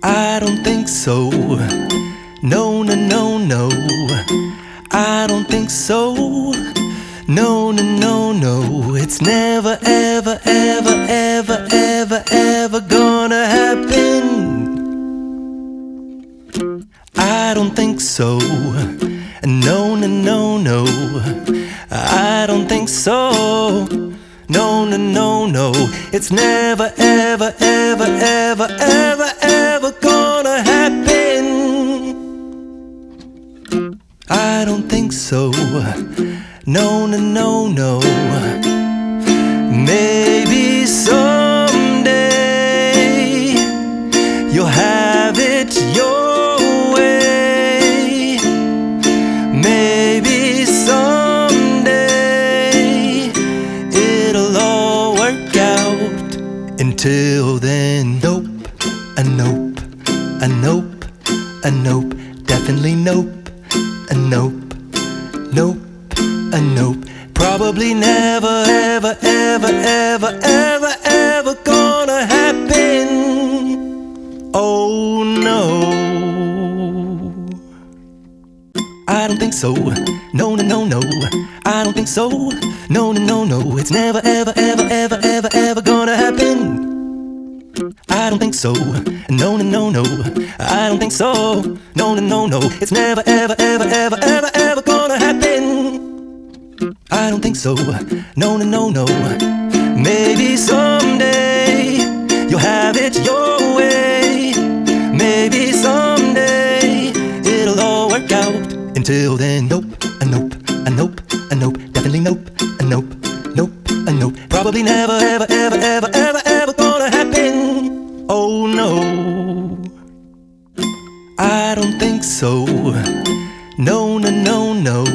I don't think so. No, no, no, no. I don't think so. No, no, no, no. It's never, ever, ever, ever, ever, ever gonna happen. I don't think so. No, no, no, no. I don't think so. No, no, no, no. It's never, ever, ever, ever, ever, ever gonna happen. I don't think so. No, no, no, no. Maybe someday you'll have it your way. Maybe someday it'll all work out. Until then, nope, a nope, a nope, a nope, definitely nope, a nope, nope, a nope. Probably never, ever, ever, ever, ever, ever gonna happen. Oh no, I don't think so. No, no, no, no. I don't think so. No, no, no, no. It's never, ever, ever, ever, ever, ever gonna happen. I don't think so. No, no, no, no. I don't think so. No, no, no, no. It's never, ever, ever, ever, ever, ever gonna happen. I don't think so. No, no, no, no. Maybe someday you'll have it your way. Maybe someday it'll all work out. Until then, nope, a nope, a nope, a nope, definitely nope, a nope, nope, a nope. Probably never, ever, ever, ever, ever, ever gonna happen. Oh no, I don't think so. No, no, no, no.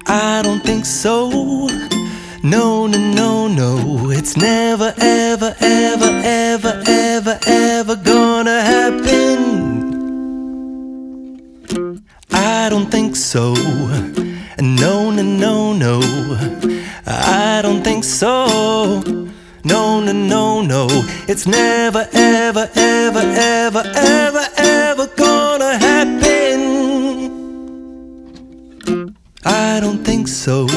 I don't think so. No, no, no, no. It's never, ever, ever, ever, ever, ever gonna happen. I don't think so. No, no, no, no. I don't think so. No, no, no, no. It's never, ever, ever, ever, ever, ever gonna happen. I don't think so.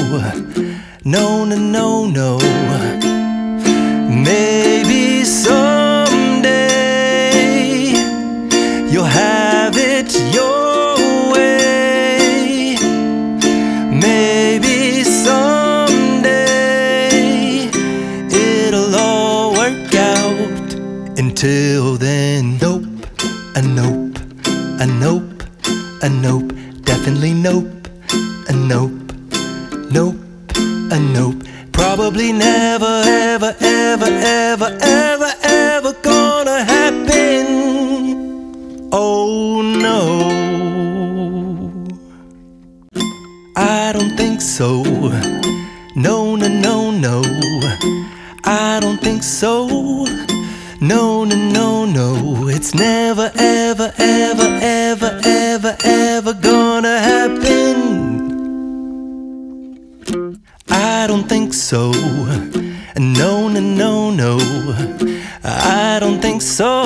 No, no, no, no. Maybe someday you'll have it your way. Maybe someday it'll all work out. Until then, nope, a nope, a nope, a nope, definitely nope, a nope, nope, a nope. Probably never, ever, ever, ever, ever, ever gonna happen. Oh no, I don't think so. No, no, no, no. I don't think so. No, no, no, no. It's never, ever, ever, ever, ever, ever gonna happen. I don't think so. No, no, no, no. I don't think so.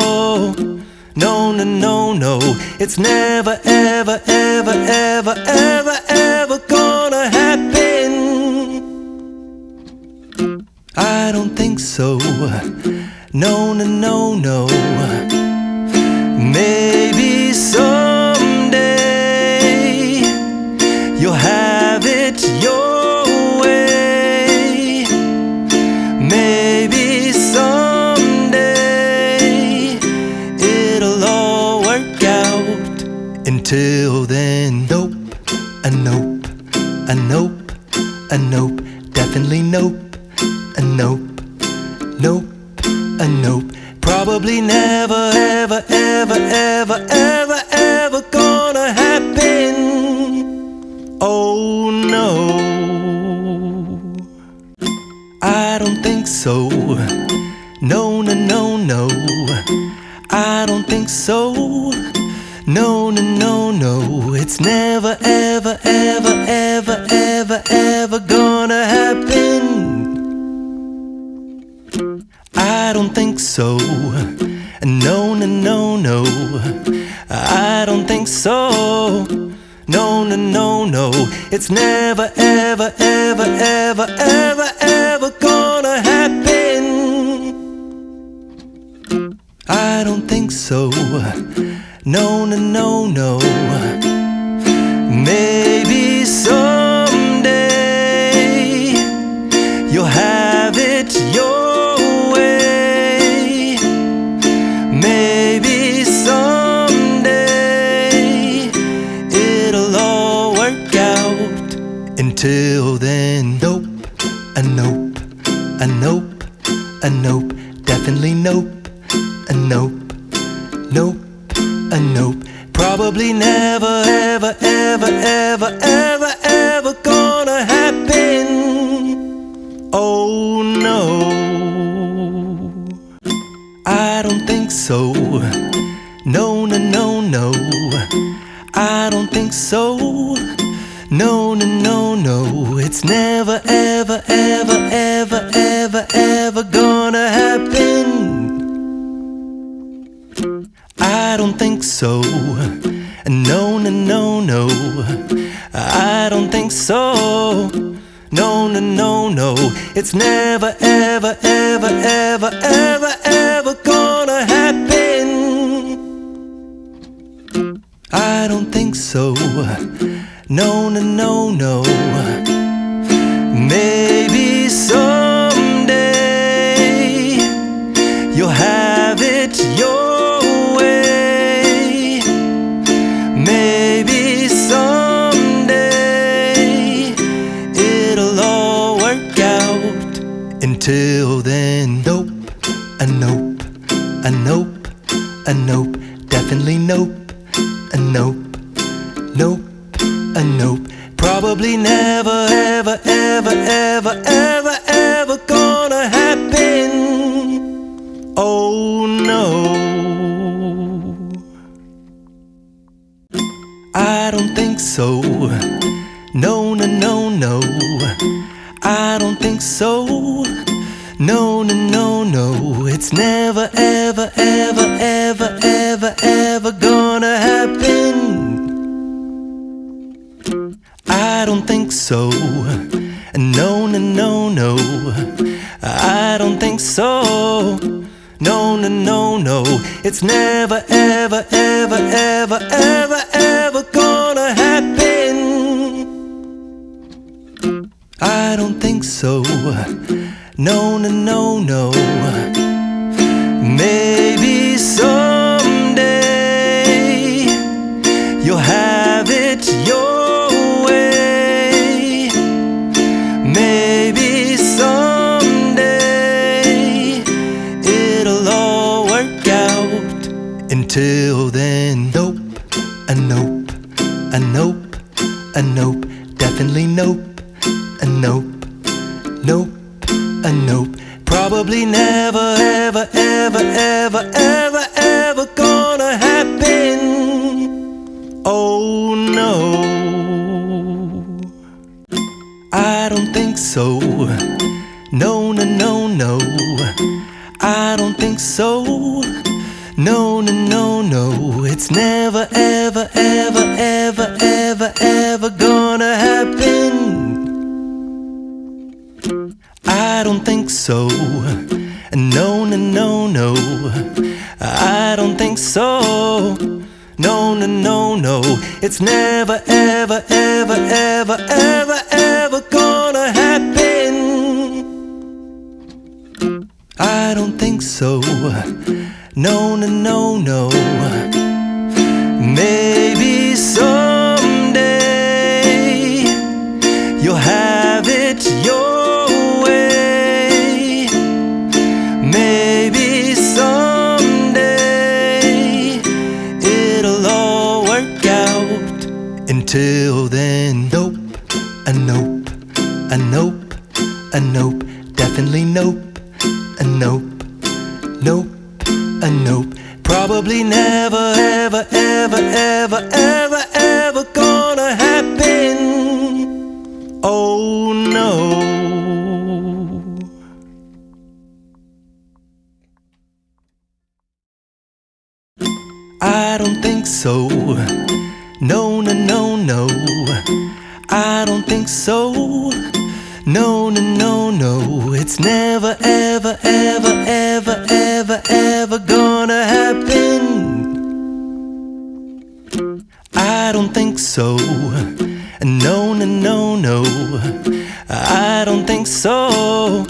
No, no, no, no. It's never, ever, ever, ever, ever, ever gonna happen. I don't think so. No, no, no, no. Maybe someday you'll have it your way. Maybe someday it'll all work out. Until then, nope, a nope, a nope, a nope, definitely nope, a nope, nope, a nope. Probably never, ever, ever, ever, ever, ever gonna happen. Oh no, I don't think so. No, no, no, no. I don't think so. No, no, no, no. It's never, ever, ever, ever, ever, ever gonna happen. I don't think so. No, no, no, no, I don't think so. No, no, no, no, it's never, ever, ever, ever, ever, ever gonna happen. I don't think so. No, no, no, no. Maybe someday you'll have it your way. Maybe someday it'll all work out. Until then, nope, a nope, a nope, a nope, definitely nope, a nope, nope, a nope. Probably never, ever, ever, ever, ever, ever gonna happen. Oh no, I don't think so. No, no, no, no, I don't think so. No, no, no, no, it's never, ever, ever, ever, ever, ever gonna happen. I don't think so. No, no, no, no, I don't think so. No, no, no, no, it's never, ever, ever, ever, ever, ever gonna happen. I don't think so. No, no, no, no. Maybe someday you'll have it your way. Maybe someday it'll all work out. Until then, nope, a nope, a nope, a nope, definitely nope, a nope, nope, a nope. Probably never, ever, ever, ever, ever, ever gonna happen. Oh no, I don't think so. No, no, no, no, I don't think so. No, no, no, no, it's never, ever, ever, ever, ever, ever gonna happen. I don't think so. No, no, no, no, I don't think so. No, no, no, no, it's never, ever, ever, ever, ever, ever gonna happen. I don't think so. No, no, no, no. Maybe someday you'll have it your way. Maybe someday it'll all work out. Until then, nope, a nope, a nope, a nope, definitely nope, a nope, nope, a nope. Probably never, ever, ever, ever, ever, ever gonna happen. Oh no, I don't think so. No, no, no, no, I don't think so. No, no, no, no, it's never, ever, ever, ever, ever, ever gonna happen. I don't think so. No, no, no, no, I don't think so. No, no, no, no, it's never, ever, ever, ever, ever, ever gonna happen. I don't think so. No, no, no, no. Maybe someday you'll have it your way. Maybe someday it'll all work out. Until then, nope, a nope, a nope, a nope, definitely nope, a nope, nope, a nope. Probably never, ever, ever, ever, ever, ever gonna happen. Oh no. I don't think so. No, no, no, no. I don't think so. No, no, no, no. It's never, ever, ever, ever, ever, ever gonna happen. I don't think so. No, no, no, no. I don't think so.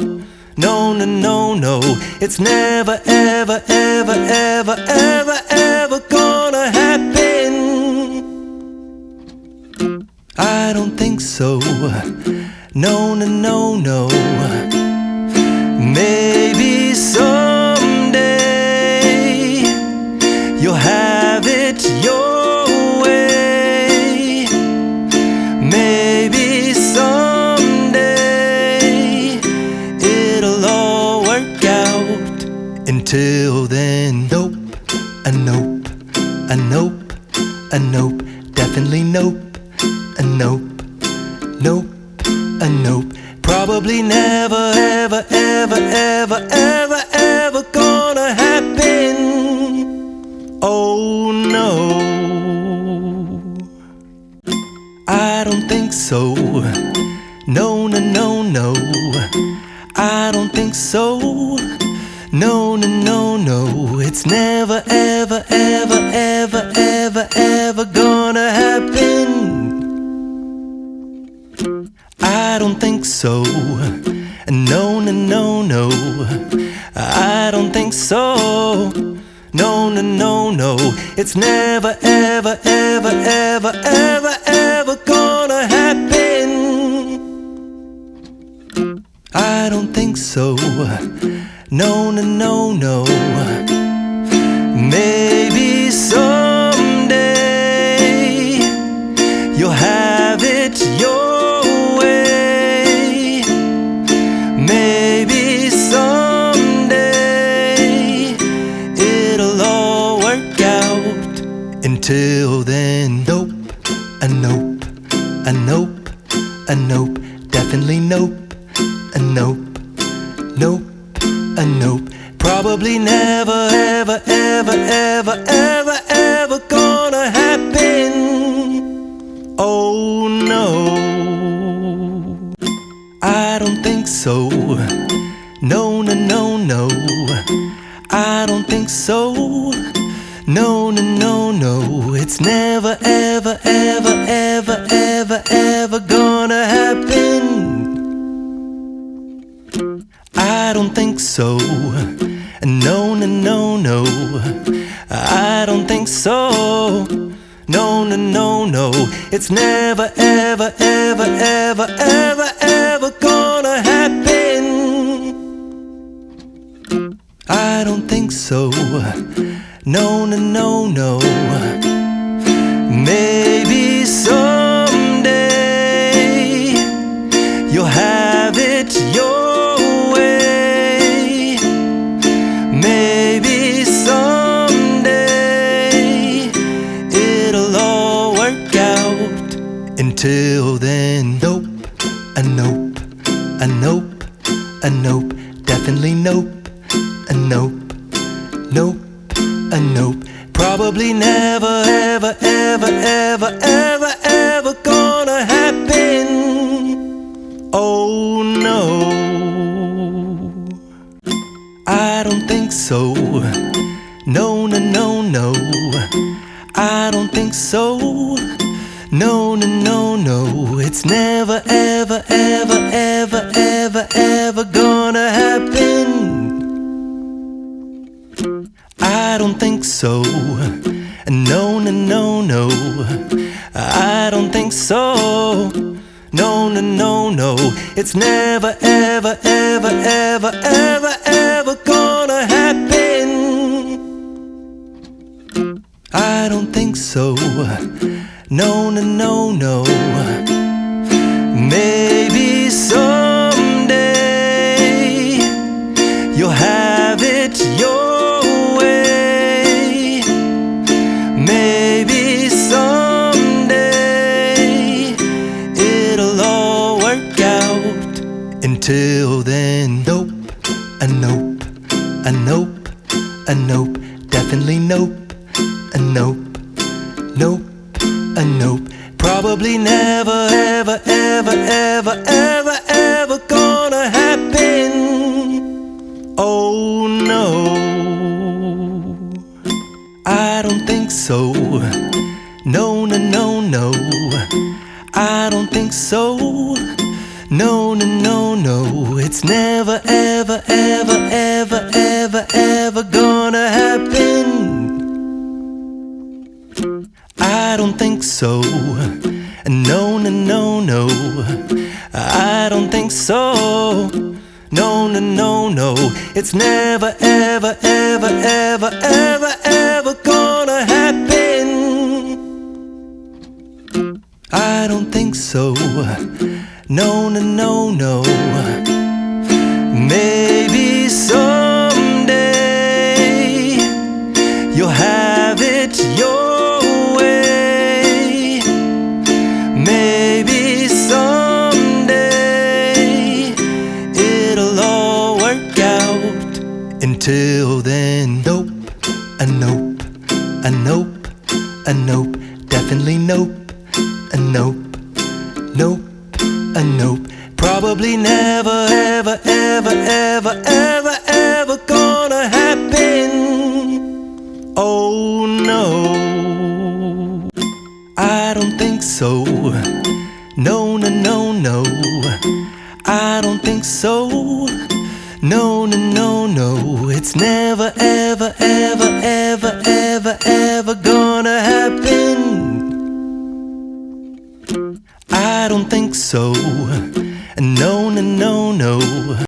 No, no, no, no. It's never, ever, ever, ever, ever, ever gonna happen. I don't think so. No, no, no, no. Maybe someday you'll have it your way. Maybe someday it'll all work out. Until then, nope, a nope, a nope, a nope, definitely nope, a nope, nope, a nope. Probably never, ever, ever, ever, ever, ever gonna happen. Oh no, I don't think so. No, no, no, no. I don't think so. No, no, no, no. It's never, ever, ever, ever, ever, ever gonna happen. I don't think so. No, no, no, no. I don't think so. No, no, no, no. It's never, ever, ever, ever, ever, ever gonna happen. I don't think so. No, no, no, no. Maybe someday you'll have it your way. Maybe someday it'll all work out. Until then, nope, a nope, a nope, a nope, definitely nope, a nope, nope, a nope. Probably never, ever, ever, ever, ever, ever gonna happen. Oh no, I don't think so. No, no, no, no. I don't think so. No, no, no, no. It's never, ever, ever, ever, ever, ever gonna happen. I don't think so. No, no, no, no. I don't think so. No, no, no, no. It's never, ever, ever, ever, ever, ever gonna happen. I don't think so. No, no, no, no. Maybe someday you'll have it your way. Maybe someday it'll all work out. Until then, nope, a nope, a nope, a nope, definitely nope, a nope, nope, a nope. Probably never, ever, ever, ever, ever, ever gonna happen. Oh no, I don't think so. No, no, no, no. I don't think so. No, no, no, no. It's never, ever, ever, ever, ever, ever gonna happen. I don't think so. No, no, no, no. I don't think so. No, no, no, no. It's never, ever, ever, ever, ever, ever gonna happen. I don't think so. No, no, no, no. Maybe someday you'll have it your way. Maybe someday it'll all work out. Until then, nope, a nope, a nope, a nope, definitely nope, a nope, nope, a nope. Probably never, ever, ever, ever, ever, ever gonna happen. Oh no, I don't think so. No, no, no, no, I don't think so. No, no, no, no, it's never, ever, ever, ever, ever, ever gonna happen. I don't think so. No, no, no, no, I don't think so. No, no, no, no, it's never, ever, ever, ever, ever, ever gonna happen. I don't think so. No, no, no, no. Maybe someday you'll have it your way. Maybe someday it'll all work out. Until then, nope, a nope, a nope, a nope, definitely nope, a nope, nope, a nope. Probably never, ever, ever, ever, ever, ever gonna happen. Oh no, I don't think so. No, no, no, no, I don't think so. No, no, no, no, it's never, ever, ever, ever, ever, ever gonna happen. I don't think so.